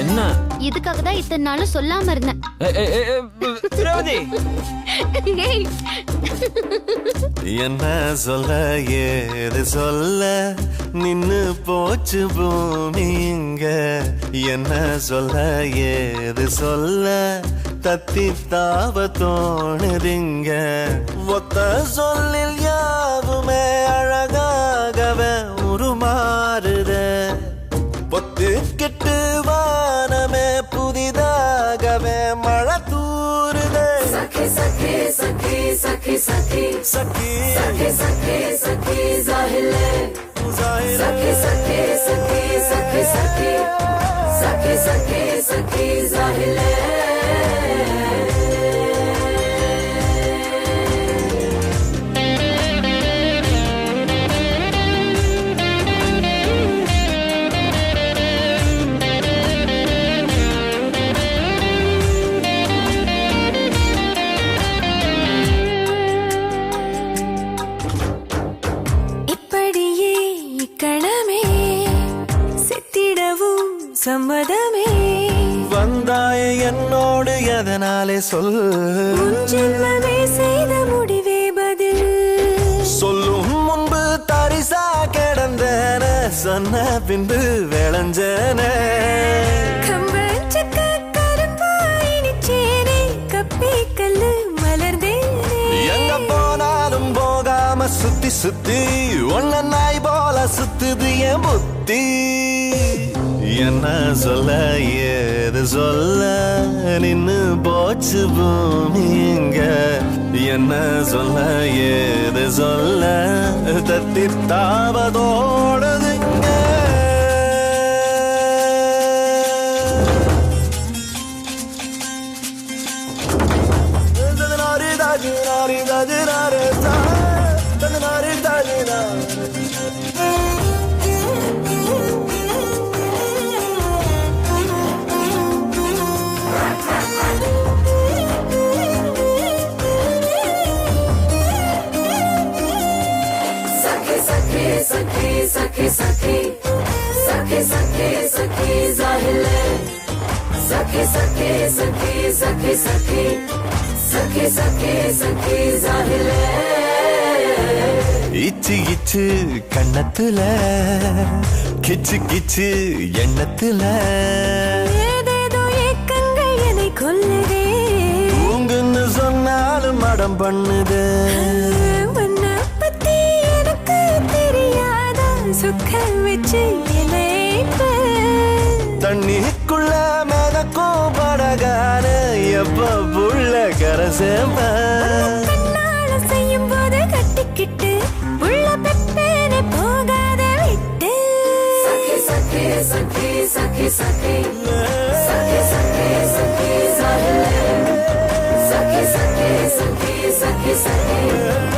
என்ன? இதுக்காக தான் இத்தனை நாளும் சொல்லாம இருந்தேன். என்ன சொல்ல ஏது சொல்ல நின்னு போச்சு பூமி இங்க. என்ன சொல்ல ஏது சொல்ல தத்தி தாவ தோணுதிங்க. ஒத்த சொல்லில் யாவுமே அழகாகவே உருமாறுதே. பொத்து கெட்டு வானமே புதிதாகவே மழை தூறுதே. சகி சகி சகி சகி சகி சகி சகி சகி சகி ஜாஹிலே சகி சகி சகி சகி சகி சகி சகி சகி ஜாஹிலே. சம்மதமே வந்தாய என்னோடு எதனாலே சொல். ஜென்மமே செய்த முடிவே பதில். சொல்லும் முன்பு தரிசா கிடந்தன சொன்ன பின்பு விளைஞ்சன. கம்பஞ்சக்க கரும்பாயினிச்சேனே கப்பி கல்லு மலர்ந்தேனே. எங்க போனாலும் போகாம சுத்தி சுத்தி ஒன்ன நாய் போல சுத்துது என் புத்தி. என்ன சொல்ல ஏது சொல்ல நின்னு போச்சு பூமி இங்க. என்ன சொல்ல ஏது சொல்ல தத்தி தாவதோடுதுங்க. Saki saki saki saki saki saki zahile saki saki saki saki saki saki saki saki zahile. இச்சு இச்சு கண்ணத்துல கிச்சு கிச்சு எண்ணத்துல ஏதேதோ ஏக்கங்கள் என்னை கொல்லுதே. உங்குன்னு சொன்னாலும் மடம் பண்ணுது. சுக்கம் வச்சு தண்ணிக்குள்ள மதக்கும் படகான எப்ப புள்ள கரசேம. செய்யும் போது கட்டிக்கிட்டு உள்ள பெப்பேனே போகாத விட்டு. சகி சகி சகி சகி சகி சகி சகி சகி ஜாஹிலே சகி சகி சகி சகி சகி